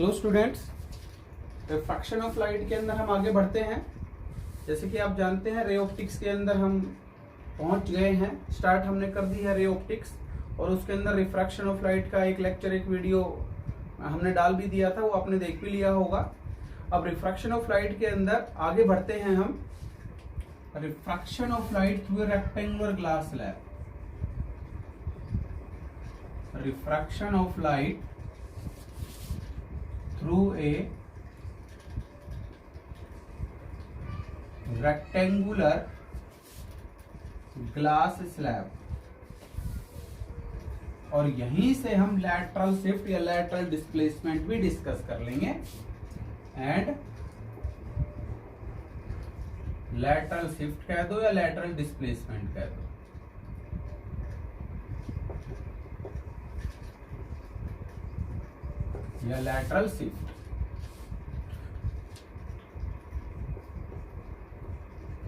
Hello students, refraction of light के अंदर हम आगे बढ़ते हैं। जैसे कि आप जानते हैं रे ऑप्टिक्स के अंदर हम पहुंच गए हैं। स्टार्ट हमने कर दी है रे ऑप्टिक्स, और उसके अंदर रिफ्रैक्शन ऑफ लाइट का एक लेक्चर, एक वीडियो हमने डाल भी दिया था, वो आपने देख भी लिया होगा। अब रिफ्रैक्शन ऑफ लाइट के अंदर आगे बढ़ते हैं हम। Refraction of light through rectangular glass slab. Refraction of light through a rectangular glass slab, और यहीं से हम लैटरल शिफ्ट या लैटरल डिस्प्लेसमेंट भी डिस्कस कर लेंगे। एंड लैटरल शिफ्ट कह दो या लैटरल डिस्प्लेसमेंट कह दो, या लैटरल शिफ्ट।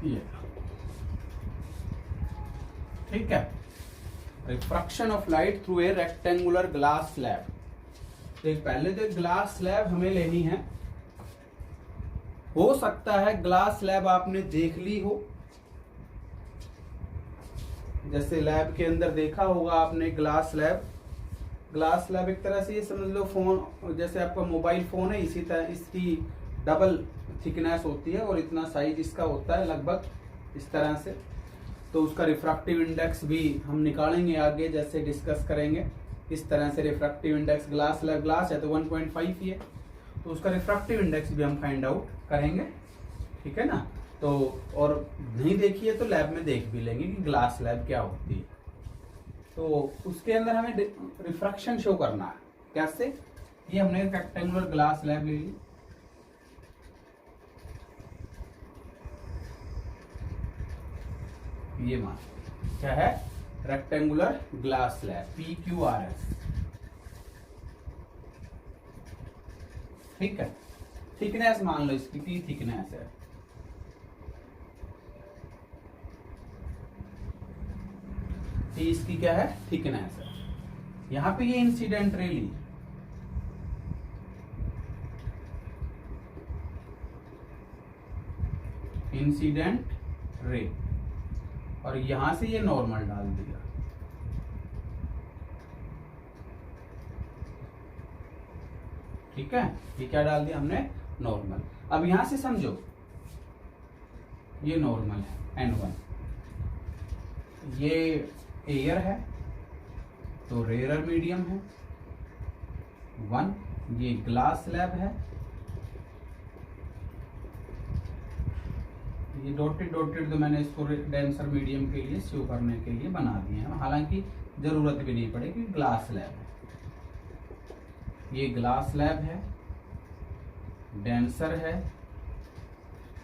ये ठीक है। Refraction of light through A rectangular glass slab. तो पहले तो ग्लास स्लैब हमें लेनी है। हो सकता है ग्लास स्लैब आपने देख ली हो, जैसे लैब के अंदर देखा होगा आपने ग्लास स्लैब। ग्लास स्लैब एक तरह से ये समझ लो फोन, जैसे आपका मोबाइल फोन है, इसी तरह इसकी डबल थिकनेस होती है और इतना साइज इसका होता है लगभग इस तरह से। तो उसका रिफ्रैक्टिव इंडेक्स भी हम निकालेंगे आगे, जैसे डिस्कस करेंगे इस तरह से। Refractive index glass slab, glass है तो 1.5 ही है, तो उसका रिफ्रैक्टिव इंडेक्स भी हम फाइंड आउट करेंगे, ठीक है ना। तो और नहीं देखी है तो लैब में देख भी लेंगे कि ग्लास स्लैब क्या होती है। तो उसके अंदर हमें रिफ्रैक्शन शो करना है। कैसे? ये हमने रेक्टेंगुलर ग्लास स्लैब ले ली। ये मान क्या है? रेक्टेंगुलर ग्लास स्लैब, PQRS, ठीक है। थिकनेस मान लो इसकी T थिकनेस है। T इसकी क्या है? थिकनेस है। यहां पे ये इंसिडेंट रे ली, इंसिडेंट रे, और यहां से ये नॉर्मल डाल दिया। ठीक है, ये क्या डाल दिया हमने? नॉर्मल। अब यहां से समझो ये नॉर्मल है N1, ये एयर है तो रेयर मीडियम है 1, ये ग्लास स्लैब है, ये डॉटेड तो मैंने इसको डेंसर मीडियम के लिए शो करने के लिए बना दिए हैं, हालांकि जरूरत भी नहीं पड़ेगी। ग्लास स्लैब है, ये ग्लास स्लैब है, डेंसर है,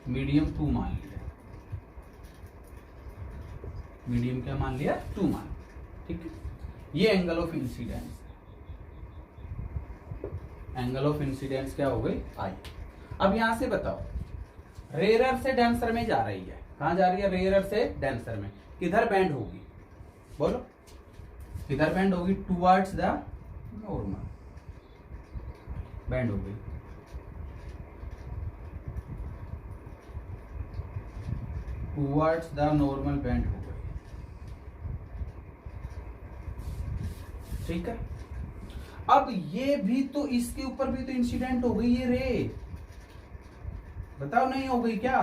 मीडियम 2 मान लिया। मीडियम क्या मान लिया? 2 मान, ठीक है। ये angle of incidence, angle of incidence क्या हो गई? आई। अब यहां से बताओ, रेयरर से डेंसर में जा रही है। कहां जा रही है? रेयरर से डेंसर में। किधर बेंड होगी? बोलो, किधर बेंड होगी? टुवर्ड्स द नॉर्मल बेंड हो गई। टुवर्ड्स द नॉर्मल बेंड हो गई, ठीक है। अब ये भी तो, इसके ऊपर भी तो इंसिडेंट हो गई ये रे। बताओ नहीं हो गई क्या?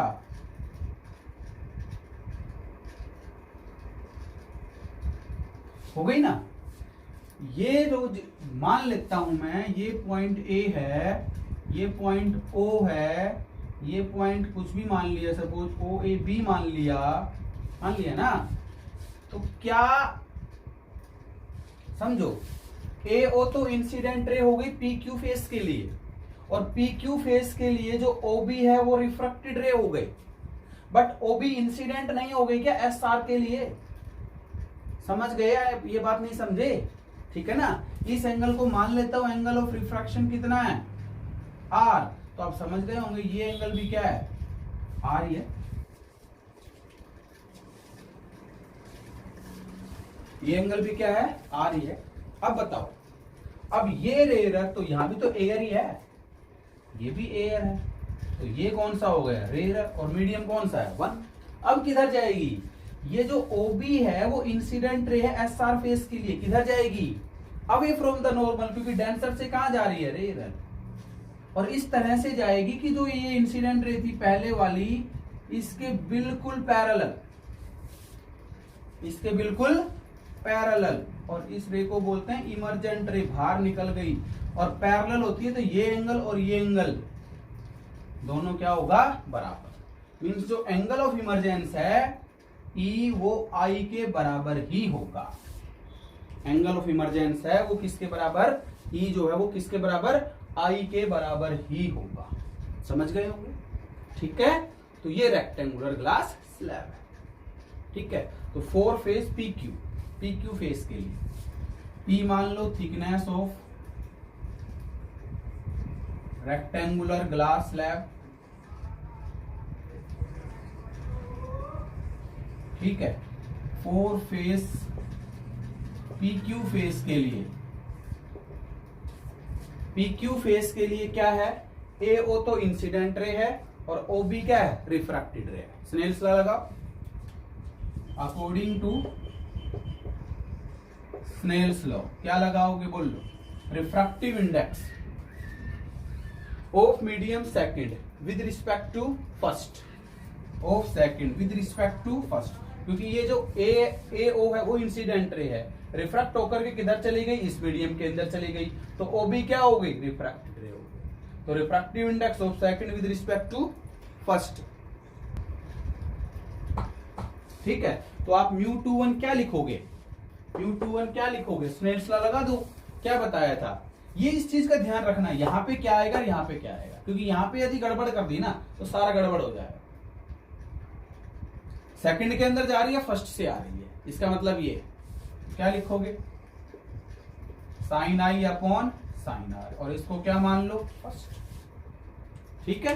हो गई ना। ये रोज मान लेता हूं मैं, ये पॉइंट A है, ये पॉइंट O है, ये पॉइंट कुछ भी मान लिया, सपोज OAB मान लिया ना। तो क्या समझो, AO तो इंसिडेंट रे हो गई PQ फेस के लिए, और PQ फेस के लिए जो OB है वो रिफ्रैक्टेड रे हो गई। बट OB इंसिडेंट नहीं हो गई क्या SR के लिए? समझ गए ये बात? नहीं समझे? ठीक है ना। इस एंगल को मान लेता हूं एंगल ऑफ रिफ्रैक्शन कितना है? R। तो आप समझ गए होंगे ये एंगल भी क्या है? R ही है। ये एंगल भी क्या है? R ही है। अब बताओ, अब ये रेयर है तो यहां भी तो एयर ही है, ये भी एयर है, तो ये कौन सा हो गया, रेयर है, और मीडियम कौन सा है, 1। अब किधर जाएगी, ये जो ओबी है वो इंसिडेंट रे है एसआर फेस के लिए, किधर जाएगी, अवे फ्रॉम द नॉर्मल, क्योंकि डेंसर से कहां जा रही है, रेयर। और इस तरह से जाएगी कि जो ये इंसिडेंट रे थी पहले वाली, इसके बिल्कुल पैरेलल, इसके बिल्कुल पैरेलल, और इस रे को बोलते हैं इमर्जेंट रे, बाहर निकल गई और पैरेलल होती है, तो ये एंगल और ये एंगल दोनों क्या होगा, बराबर। मींस जो एंगल ऑफ इमरजेंस है ई वो आई के बराबर ही होगा। एंगल ऑफ इमरजेंस है वो किसके बराबर, ई जो है वो किसके बराबर, आई के बराबर ही होगा। समझ गए होंगे, ठीक है। तो ये रेक्टेंगुलर ग्लास स्लैब है, ठीक है। तो 4 फेस पी क्यू फेस के लिए पी मान लो thickness of rectangular glass slab, ठीक है। 4 फेस PQ फेस के लिए, PQ फेस के लिए क्या है, AO तो इंसिडेंट रे है और OB क्या है, रिफ्रैक्टेड रे है। स्नेल्स लॉ लगाओ, अकॉर्डिंग टू स्नेल्स लॉ क्या लगाओगे, बोल लो, refractive index of medium second with respect to first, of second with respect to first, क्योंकि ये जो AO है वो इंसिडेंट रे है, रिफ्रैक्ट होकर के किधर चली गई, इस मीडियम के अंदर चली गई, तो OB क्या हो गई, रिफ्रैक्टेड रे हो गई। तो refractive index of second with respect to first, ठीक है। तो आप μ21 क्या लिखोगे, μ21 क्या लिखोगे, स्नेल्स लॉ लगा दो, क्या बताया था। ये इस चीज का ध्यान रखना, यहाँ पे क्या आएगा, यहाँ पे क्या आएगा, क्योंकि यहाँ पे यदि गड़बड़ कर दी ना तो सारा गड़बड़ हो जाएगा। सेकंड के अंदर जा रही है, फर्स्ट से आ रही है, इसका मतलब ये क्या लिखोगे, sine i upon sine r, और इसको क्या मान लो, फर्स्ट, ठीक है।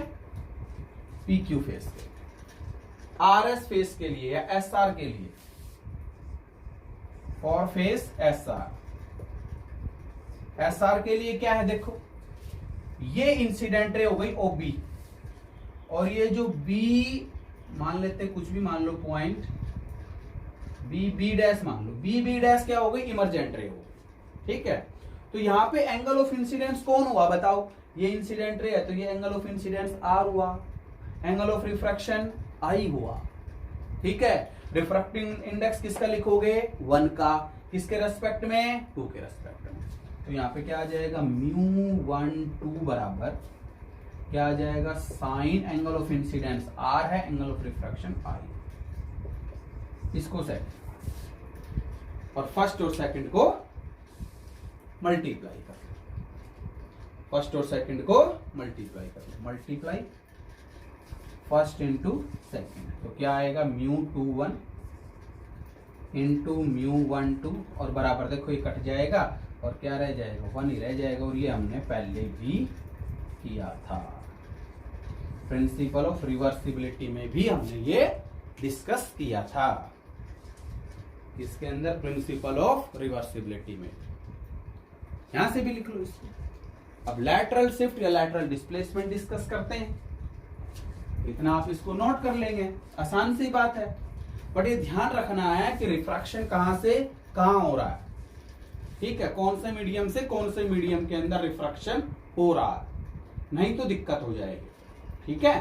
PQ फेस के, RS फेस के लिए या SR के लिए, फॉर फेस SR के लिए क्या है, देखो ये इंसिडेंट रे हो गई OB, और ये जो B मान लेते, कुछ भी मान लो, पॉइंट B डैश मान लो, B डैश क्या हो गई, इमरजेंट रे हो, ठीक है। तो यहाँ पे एंगल ऑफ इंसिडेंस कौन हुआ, बताओ, ये इंसिडेंट रे है तो ये एंगल ऑफ इंसिडेंस R हुआ, एंगल ऑफ रिफ्रैक्शन I हुआ, ठीक है। रिफ्रैक्टिंग इंडेक्स किसका लिखोगे, 1 का, किसके रेस्पेक्ट में, 2 के रेस्पेक्ट में। तो यहाँ पे क्या आ जाएगा, μ12 बराबर क्या आ जाएगा, sign angle of incidence R है, एंगल ऑफ रिफ्रैक्शन I, इसको सेट, और फर्स्ट और सेकंड को मल्टीप्लाई कर लो, फर्स्ट और सेकंड को मल्टीप्लाई कर लो, मल्टीप्लाई फर्स्ट इंटू सेकंड, तो क्या आएगा, μ21 इंटू μ12, और बराबर देखो ये कट जाएगा और क्या रह जाएगा, 1 ही रह जाएगा, और ये हमने पहले भी किया था, प्रिंसिपल ऑफ रिवर्सिबिलिटी में भी हमने ये डिस्कस किया था, इसके अंदर प्रिंसिपल ऑफ रिवर्सिबिलिटी में, यहां से भी लिख लो इसको। अब लैटरल शिफ्ट या लैटरल डिस्प्लेसमेंट डिस्कस करते हैं, इतना आप इसको नोट कर लेंगे, आसान सी बात है, बट ये ध्यान रखना है कि रिफ्रैक्शन कहां से कहां हो रहा है, ठीक है, कौन से मीडियम से कौन से मीडियम के अंदर रिफ्रैक्शन हो रहा है, नहीं तो दिक्कत हो जाएगी, ठीक है।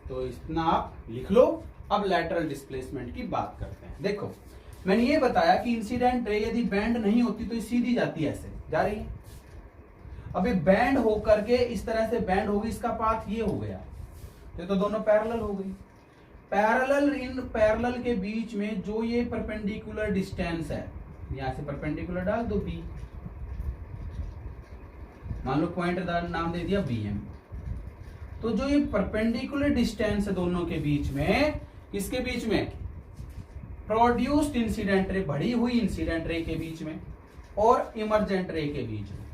तो इतना आप लिख लो। अब लैटरल डिस्प्लेसमेंट की बात करते हैं। देखो मैंने ये बताया कि इंसिडेंट रे यदि बैंड नहीं होती तो सीधी जाती है, ऐसे जा रही है, अभी बैंड होकर के इस तरह से बैंड होगी, इसका पाथ ये हो गया, तो दोनों पैरेलल हो गई। पैरेलल, इन पैरेलल के बीच में जो ये परपेंडिकुलर डिस्टेंस है, यहां से परपेंडिकुलर डाल दो बी, मान लो पॉइंट नाम दे दिया BM, तो जो ये परपेंडिकुलर डिस्टेंस है दोनों के बीच में, किसके बीच में, प्रोड्यूस्ड इंसिडेंट रे, बढ़ी हुई इंसिडेंट रे के बीच में और इमर्जेंट रे के बीच में,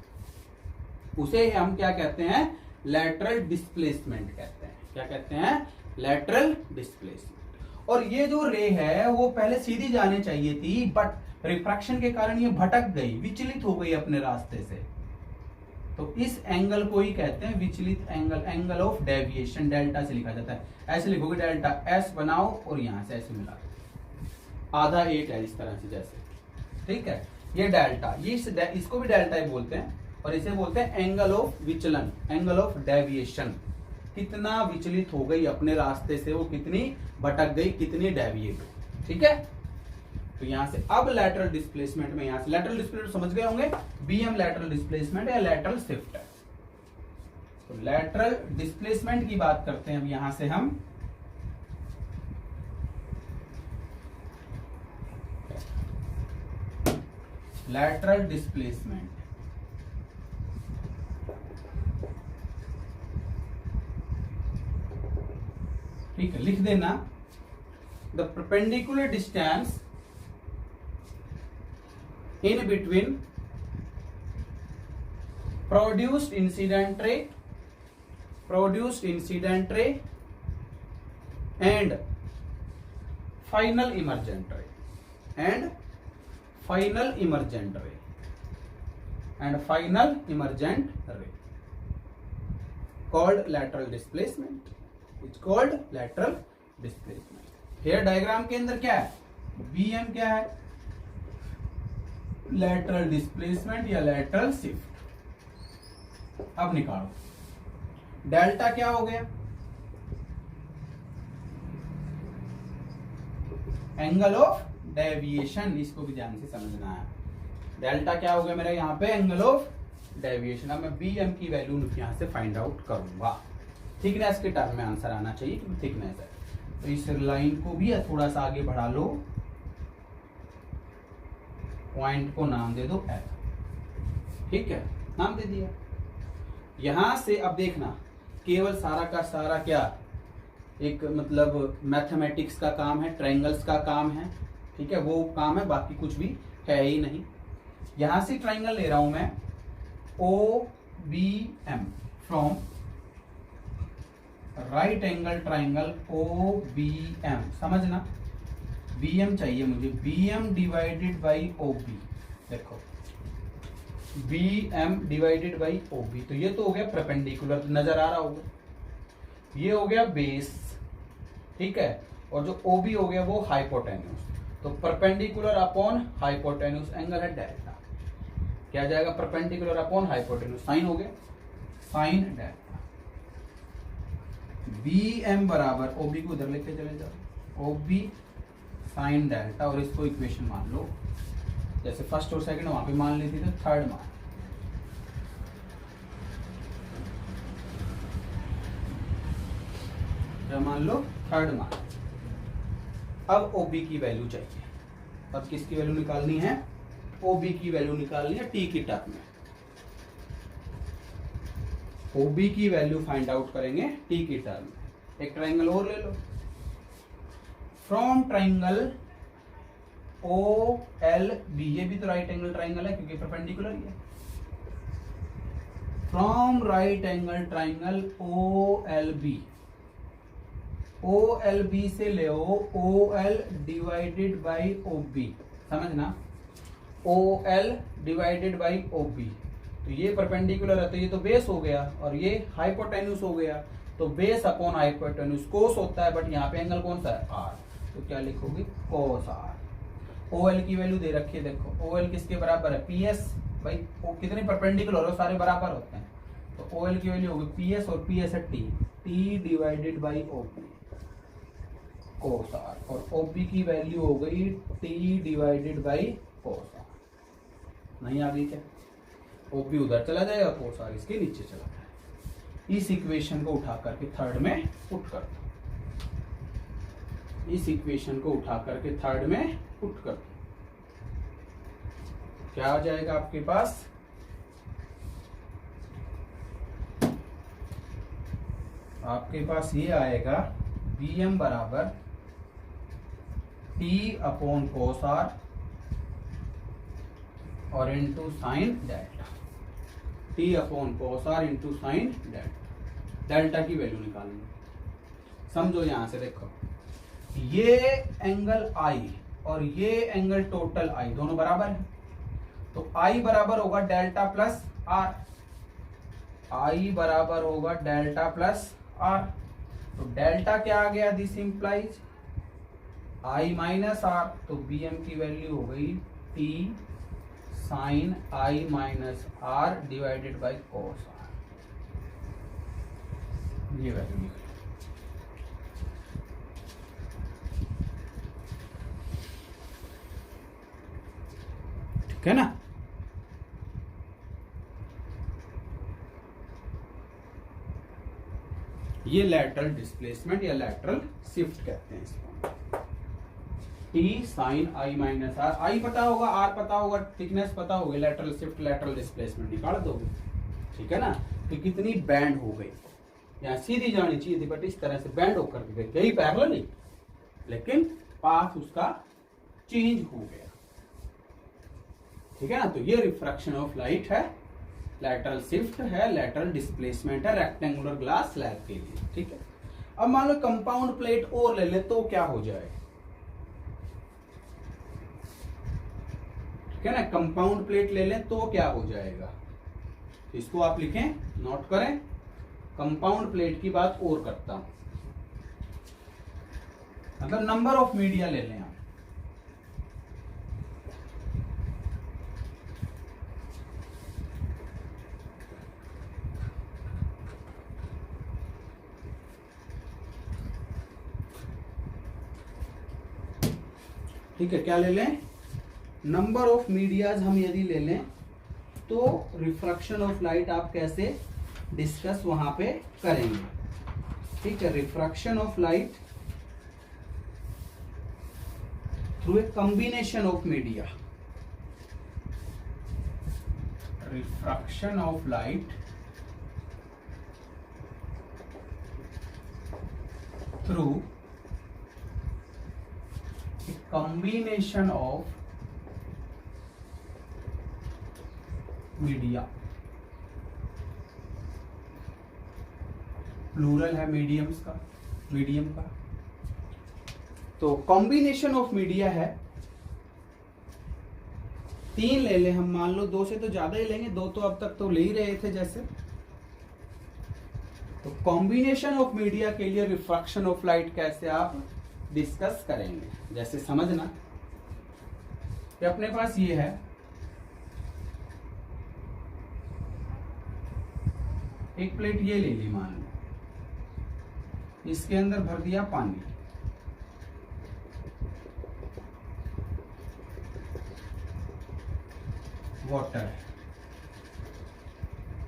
उसे हम क्या कहते हैं, लैटरल डिस्प्लेसमेंट कहते हैं। क्या कहते हैं, लैटरल डिस्प्लेसमेंट। और ये जो रे है वो पहले सीधी जाने चाहिए थी, बट रिफ्रैक्शन के कारण ये भटक गई, विचलित हो गई अपने रास्ते से, तो इस एंगल को ही कहते हैं विचलित angle, angle of deviation, delta से लिखा जाता है। ऐसे लिखोगे डेल्टा एस बनाओ और यहां से ऐसे मिला आधा 8 है इस तरह से जैसे, ठीक है। ये डेल्टा, ये इसको भी डेल्टा ही बोलते हैं और इसे बोलते हैं एंगल ऑफ विचलन, एंगल ऑफ डेविएशन। कितना विचलित हो गई अपने रास्ते से, वो कितनी भटक गई, कितनी डेविएट, ठीक है। तो यहां से अब लैटरल डिस्प्लेसमेंट में, यहां से लैटरल डिस्प्लेसमेंट समझ गए होंगे, बीएम लैटरल डिस्प्लेसमेंट या लैटरल शिफ्ट है। तो लैटरल डिस्प्लेसमेंट की बात करते हैं अब यहां से हम। लैटरल डिस्प्लेसमेंट, ठीक है, लिख देना the perpendicular distance in between produced incident ray and final emergent ray called lateral displacement. It's called lateral displacement. Here diagram के अंदर क्या है, BM क्या है, लैटरल डिस्प्लेसमेंट या लैटरल शिफ्ट। अब निकालो डेल्टा क्या हो गया, एंगल ऑफ डेविएशन, इसको भी ध्यान से समझना है। डेल्टा क्या हो गया मेरा यहाँ पे, एंगल ऑफ डेविएशन। अब मैं बीएम की वैल्यू यहां से फाइंड आउट करूंगा। थिकनेस के टर्म में आंसर आना चाहिए क्योंकि थिकनेस है। तो इस लाइन को भी थोड़ा सा आगे बढ़ा लो, पॉइंट को नाम दे दो एफ, ठीक है, नाम दे दिया। यहां से अब देखना केवल सारा का सारा क्या एक मतलब मैथमेटिक्स का काम है, ट्रायंगल्स का काम है, ठीक है, वो काम है, बाकी कुछ भी है ही नहीं। यहां से ट्रायंगल ले रहा हूं मैं O B M from right angle triangle O B M, समझना BM चाहिए मुझे, BM डिवाइडेड बाई OB। देखो BM डिवाइडेड बाई OB, तो ये तो हो गया परपेंडिकुलर, नजर आ रहा होगा, ये हो गया बेस, ठीक है, और जो OB हो गया वो हाइपोटेन्यूस। तो परपेंडिकुलर अपॉन हाइपोटेन्यूस एंगल है डेल्टा, क्या जाएगा, परपेंडिकुलर अपॉन हाइपोटेन्यूस, साइन हो गया, साइन डेल्टा। BM बराबर OB को उधर लेके चले जाओ, OB साइन डेल्टा, और इसको इक्वेशन मान लो, जैसे फर्स्ट और सेकंड वहां पे मान लेती थी, थर्ड मान, क्या मान लो, थर्ड मान। अब OB की वैल्यू चाहिए, अब किसकी वैल्यू निकालनी है, OB की वैल्यू निकालनी है T की टर्म में। OB की वैल्यू फाइंड आउट करेंगे T की टर्म में। एक ट्रायंगल और ले लो, फ्रॉम ट्रायंगल OLB, ये भी तो राइट एंगल ट्रायंगल है क्योंकि परपेंडिकुलर ही है। From right angle triangle OLB से ले OL डिवाइडेड बाई OB, समझना, OL डिवाइडेड बाई OB। तो ये परपेंडिकुलर है तो ये तो बेस हो गया और ये हाइपोटेन्यूस हो गया, तो बेस अपॉन हाइपोटेन्यूस कोस होता है, बट यहाँ पे एंगल कौन सा है, R, तो क्या लिखोगे, कोस R। OL की वैल्यू दे रखी है, देखो OL किसके बराबर है, PS, भाई वो कितने परपेंडिकुलर हो, सारे बराबर होते हैं, तो OL की वैल्यू होगी PS और PS है T divided by OB cos R, और OB की वैल्यू हो गई T divided by cos R। नहीं आ गई क्या, OB उधर चला जाएगा, कोस R इसके नीचे चला जाएगा। इस इक्वेशन को उठा करके थर्ड में पुट कर दो, इस इक्वेशन को उठा करके थर्ड में पुट कर दो, क्या आ जाएगा आपके पास, आपके पास ये आएगा BM बराबर T अपॉन कोस R और into sine delta, T upon कोस R into sine delta. Delta की वैल्यू निकालनी, समझो यहां से देखो, ये एंगल I और ये एंगल टोटल I दोनों बराबर है, तो I बराबर होगा डेल्टा प्लस R, आई बराबर होगा डेल्टा प्लस आर। तो डेल्टा क्या आ गया, this implies I minus R, तो बी एम की वैल्यू हो गई T sine I minus R divided by cos R. ये वैल्यू लिख लो। ठीक है ना। ये लैटरल डिस्प्लेसमेंट या लैटरल शिफ्ट कहते हैं इसको। T sine I minus R, I पता होगा, आर पता होगा, थिकनेस पता होगी, लैटरल शिफ्ट लैटरल डिस्प्लेसमेंट निकाल दोगे। ठीक है ना। तो कितनी बैंड हो गई, यहाँ सीधी जानी चाहिए थी बट इस तरह से बैंड होकर के गई, यही पैरेलल नहीं, लेकिन पाथ उसका चेंज हो गया। ठीक है ना। तो ये रिफ्रैक्शन ऑफ लाइट है, लैटरल शिफ्ट है, लैटरल डिस्प्लेसमेंट है रेक्टेंगुलर ग्लास स्लैब के लिए। ठीक है। अब मान लो कंपाउंड प्लेट और ले ले तो क्या हो जाए। ठीक है ना। कंपाउंड प्लेट ले लें तो क्या हो जाएगा, इसको आप लिखें, नोट करें। कंपाउंड प्लेट की बात और करता हूं, मतलब नंबर ऑफ मीडिया ले लें आप। ठीक है, क्या ले लें, नंबर ऑफ मीडियाज हम यदि ले लें तो रिफ्रैक्शन ऑफ लाइट आप कैसे डिस्कस वहां पे करेंगे। ठीक है। Refraction of light through a combination of media, refraction of light through combination of media, plural है मीडियम्स का, मीडियम का। तो कॉम्बिनेशन ऑफ मीडिया है, 3 ले ले हम, मान लो 2 से तो ज्यादा ही लेंगे, 2 तो अब तक तो ले ही रहे थे जैसे। तो कॉम्बिनेशन ऑफ मीडिया के लिए रिफ्रैक्शन ऑफ लाइट कैसे आप डिस्कस करेंगे, जैसे समझना कि अपने पास ये है, एक प्लेट ये ले ली मान लो, इसके अंदर भर दिया पानी, वाटर है,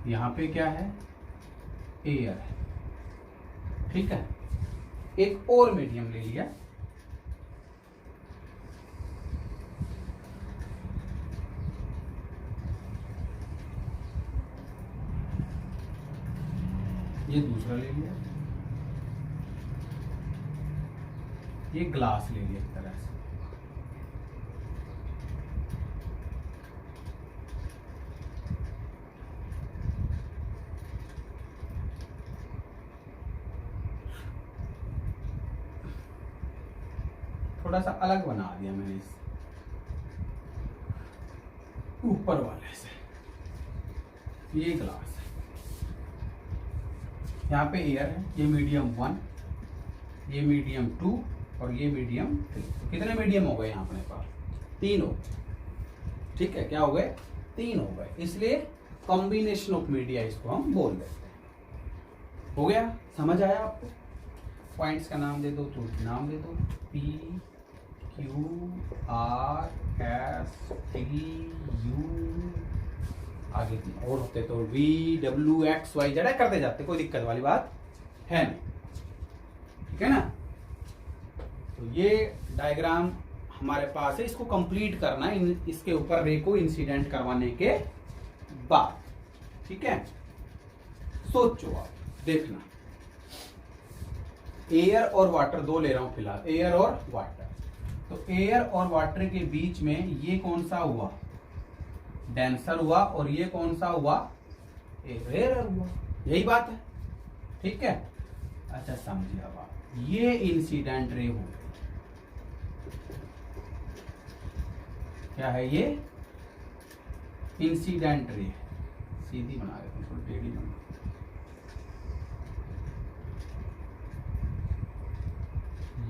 यहां पे क्या है, एयर है। ठीक है। एक और मीडियम ले लिया, ये दूसरा ले लिया, ये ग्लास ले लिया एक तरह से। थोड़ा सा अलग बना दिया मैंने इस ऊपर वाले से, ये ग्लास है, यहाँ पे एयर है, ये मीडियम 1, ये मीडियम 2 और ये मीडियम 3। तो कितने मीडियम हो गए यहाँ अपने पास, 3 हो गए। ठीक है, क्या हो गए, 3 हो गए, इसलिए कॉम्बिनेशन ऑफ मीडिया इसको हम बोल देते हैं। हो गया, समझ आया आपको। पॉइंट्स का नाम दे दो तो नाम दे दो, P Q R S T U, आगे और होते तो V W X Y Z करते जाते, कोई दिक्कत वाली बात है नहीं। ठीक है ना। तो ये डायग्राम हमारे पास है, इसको कंप्लीट करना है इसके ऊपर रे को इंसिडेंट करवाने के बाद। ठीक है, सोचो आप, देखना, एयर और वाटर 2 ले रहा हूं फिलहाल, एयर और वाटर। तो एयर और वाटर के बीच में ये कौन सा हुआ, डेंसर हुआ, और ये कौन सा हुआ, रेयर हुआ, यही बात है। ठीक है। अच्छा समझिए अब आप, ये इंसिडेंट रे हो गई, क्या है ये, इंसिडेंट रे, सीधी बना देते हैं, थोड़ी टेढ़ी बना,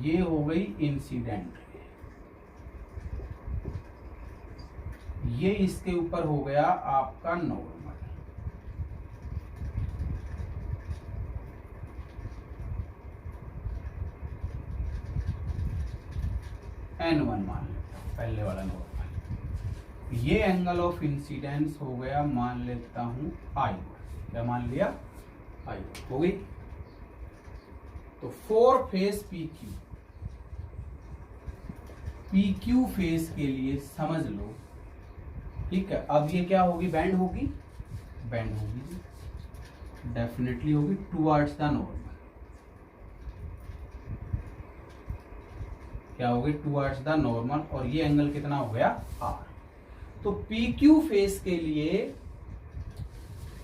ये हो गई इंसिडेंट रे, ये इसके ऊपर हो गया आपका नॉर्मल। N1 मान लेता हूं, पहले वाला नॉर्मल। ये एंगल ऑफ इंसिडेंस हो गया, मान लेता हूं I1। क्या मान लिया? I1 हो गई। तो 4 फेस PQ, PQ फेस के लिए समझ लो, ठीक है। अब ये क्या होगी? बैंड होगी, बैंड होगी, डेफिनेटली होगी टुवर्ड्स द नॉर्मल। क्या होगी? Towards the normal. और ये एंगल कितना हो गया? R। तो PQ फेस के लिए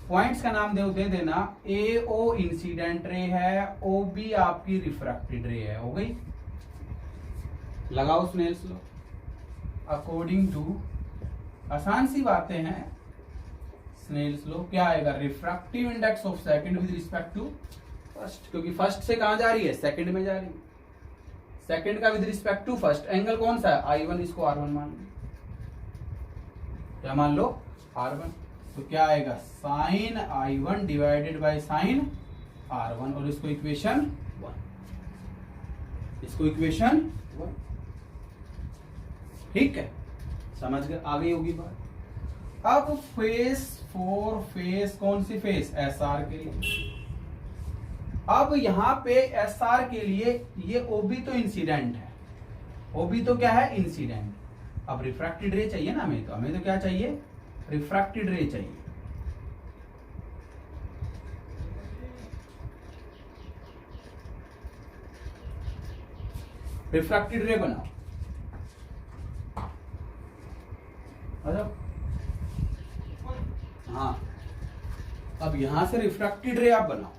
पॉइंट्स का नाम दे देना। AO इंसिडेंट रे है, OB आपकी रिफ्रैक्टेड रे है। हो गई? लगाओ स्नेल्स लॉ। अकॉर्डिंग टू, आसान सी बातें हैं, स्नेल्स लॉ क्या आएगा? Refractive index of second with respect to first, क्योंकि फर्स्ट से कहां जा रही है? सेकंड में जा रही है। सेकंड का with respect to first angle कौन सा है? I1, इसको R1 मान लो। क्या मान लो? R1। तो क्या आएगा? Sign I1 divided by sine R1, और इसको इक्वेशन 1, इसको इक्वेशन 1। ठीक है, समझ गए? आ गई होगी बात। अब फेस 4 फेस, कौन सी फेस? SR के लिए। अब यहां पे SR के लिए ये OB तो इंसिडेंट है, OB तो क्या है? इंसिडेंट। अब रिफ्रैक्टेड रे चाहिए ना हमें तो क्या चाहिए? रिफ्रैक्टेड रे चाहिए। रिफ्रैक्टेड रे बनाओ। अच्छा, हाँ, अब यहां से रिफ्रैक्टेड रे आप बनाओ।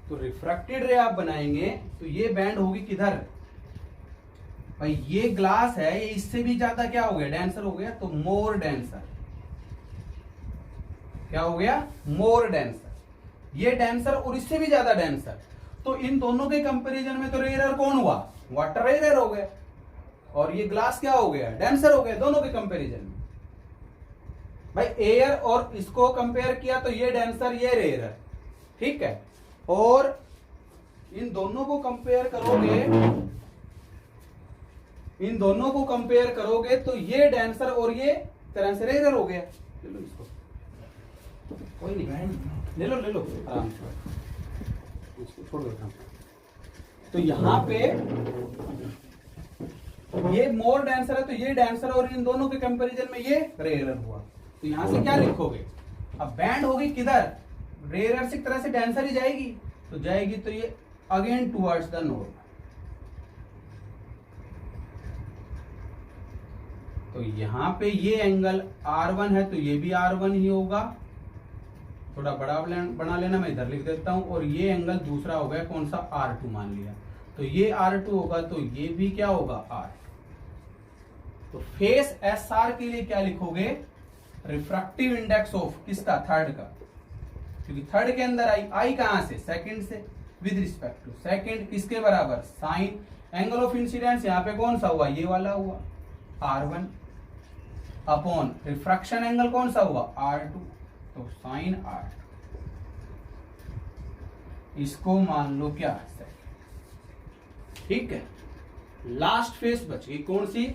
तो रिफ्रैक्टेड रे आप बनाएंगे तो ये बैंड होगी किधर? भाई ये ग्लास है, ये इससे भी ज्यादा क्या हो गया? डेंसर हो गया, तो मोर डेंसर। क्या हो गया? मोर डेंसर। ये डेंसर और इससे भी ज्यादा डेंसर। तो इन दोनों के कंपैरिजन में तो रेयर कौन हुआ? वाटर रेयर हो गया। और ये ग्लास क्या हो गया? डेंसर हो गया दोनों के कंपैरिजन में। भाई एयर और इसको कंपेयर किया तो ये डेंसर, ये रेयर, ठीक है। और इन दोनों को कंपेयर करोगे, इन दोनों को कंपेयर करोगे तो ये डेंसर और ये तरह से रेयर हो गया। ले लो इसको, कोई नहीं, ले लो आराम से, इसको छोड़ दो। तो यहां पे ये मोर डेंसर है, तो ये डेंसर, और इन दोनों के कंपैरिजन में ये रेयर हुआ। तो यहां से क्या लिखोगे? अब बैंड होगी किधर? रेयर से तरह से डेंसर ही जाएगी, तो जाएगी तो ये अगेन टुवर्ड्स द नॉर्मल। तो यहां पे ये एंगल R1 है, तो ये भी R1 ही होगा। थोड़ा बड़ा बना लेना, मैं इधर लिख देता हूं। और ये एंगल दूसरा हो गया कौन सा? R2 मान लिया, तो ये R2 होगा, तो ये भी क्या होगा? R2। तो फेस SR के लिए क्या लिखोगे? रिफ्रैक्टिव इंडेक्स ऑफ किसका? थर्ड का, क्योंकि थर्ड के अंदर आई कहां से? सेकंड से। विद रिस्पेक्ट टू सेकंड किसके बराबर? साइन एंगल ऑफ इंसिडेंस यहां पे कौन सा हुआ? ये वाला हुआ, R1, अपॉन रिफ्रैक्शन एंगल कौन सा हुआ? R2, तो साइन R2। इसको मान लो क्या? ठीक है। लास्ट फेस बच गई, कौन सी?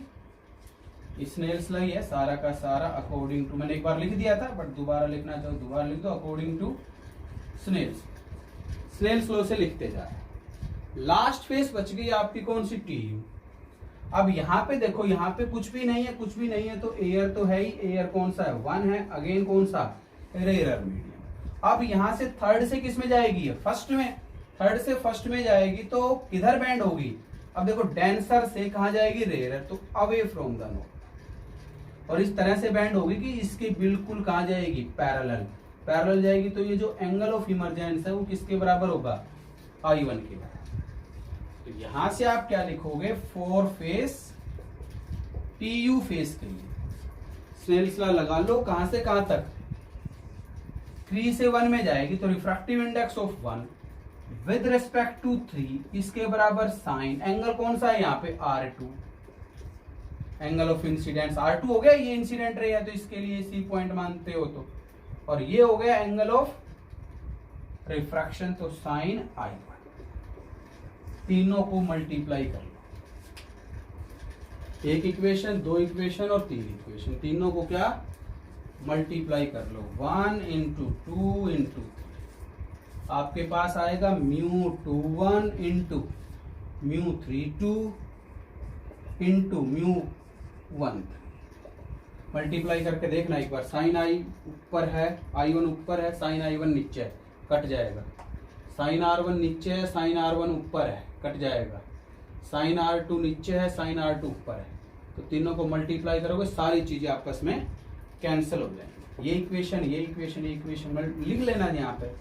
स्नेल्स लॉ है सारा का सारा। अकॉर्डिंग टू, मैंने एक बार लिख दिया था, बट दोबारा लिखना चाहो दोबारा लिख दो। अकॉर्डिंग टू स्नेल्स लॉ से लिखते जा रहे। लास्ट फेस बच गई आपकी कौन सी? TU। अब यहां पे देखो, यहां पे कुछ भी नहीं है, कुछ भी नहीं है, तो एयर तो है ही। एयर कौन सा है? 1 है। अगेन कौन सा? Rare medium. अब यहां से थर्ड से किस में जाएगी? फर्स्ट में। थर्ड से फर्स्ट में जाएगी तो किधर बैंड होगी? अब देखो, डेंसर से कहां जाएगी? रेयर, तो अवे फ्रॉम द नॉर्थ। और इस तरह से बैंड होगी कि इसके बिल्कुल कहां जाएगी? पैरेलल। पैरेलल जाएगी, तो ये जो एंगल ऑफ इमरजेंस है वो किसके बराबर होगा? I1 के बराबर। तो यहां से आप क्या लिखोगे? 4 फेस TU फेस के लिए स्नेल्स लॉ लगा लो। कहां से कहां तक? 3 से 1 में जाएगी, तो refractive index of 1 with respect to 3 इसके बराबर साइन एंगल कौन सा है यहाँ पे R2, angle of incidence R2 हो गया, ये इंसिडेंट रे है तो इसके लिए सी पॉइंट मानते हो तो, और ये हो गया एंगल ऑफ रिफ्रैक्शन तो साइन I1। तीनों को मल्टीप्लाई कर लो, एक इक्वेशन, दो इक्वेशन और तीन इक्वेशन, तीनों को क्या मल्टीप्लाई कर लो, 1 into 2 into 3, आपके पास आएगा μ21 into μ32 into μ13। मल्टीप्लाई करके देखना एक बार, साइन I ऊपर है, I1 ऊपर है, साइन I1 नीचे है, कट जाएगा, साइन R1 नीचे है, साइन R1 ऊपर है, कट जाएगा, साइन R2 नीचे है, साइन R2 ऊपर है, तो तीनों को मल्टीप्लाई करोगे सारी चीजें आपस में कैंसिल हो जाएंगी। ये इक्वेशन ये इक्वेशन ये इक्वेशन लिख लेना यहाँ पे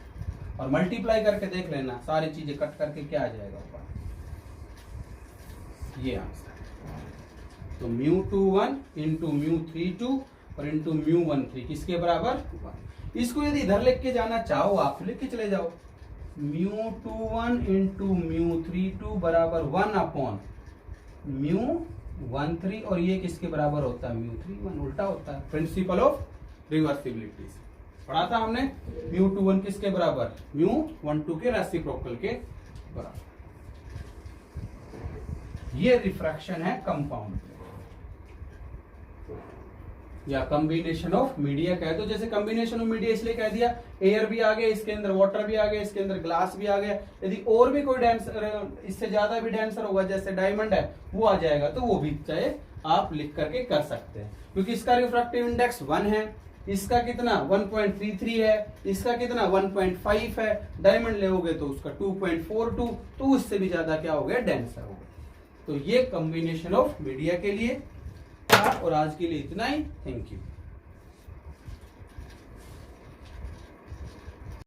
और मल्टीप्लाई करके देख लेना, सारी चीजें कट करके क्या आ जाएगा ऊपर, ये आंसर। तो μ21 इंटू μ32 और इंटू μ13 किसके बराबर 1। इसको यदि इधर लिख के जाना चाहो आप लिख के चले जाओ, μ21 इंटू μ32 बराबर 1 अपॉन μ13, और ये किसके बराबर होता है μ31, उल्टा होता है, प्रिंसिपल ऑफ रिवर्सिबिलिटी से पढ़ा था हमने। μ21 किसके बराबर, μ12 के रेसिप्रोकल के बराबर। ये रिफ्रैक्शन है कंपाउंड या कॉम्बिनेशन ऑफ मीडिया कह दो। जैसे कॉम्बिनेशन ऑफ मीडिया इसलिए कह दिया, एयर भी आ गया इसके अंदर, वाटर भी आ गया इसके अंदर, ग्लास भी आ गया, यदि और भी कोई डेंसर इससे ज्यादा भी डेंसर होगा जैसे डायमंड है वो आ जाएगा तो वो भी चाहे आप लिख करके कर सकते हैं, क्योंकि इसका रिफ्रैक्टिव इंडेक्स 1 है, इसका कितना 1.33 है, इसका कितना 1.5 है, डायमंड लेोगे तो उसका 2.42, तो उससे भी ज्यादा क्या हो गया डेंसर हो गया। तो ये कॉम्बिनेशन ऑफ मीडिया के लिए था, और आज के लिए इतना ही। Thank you.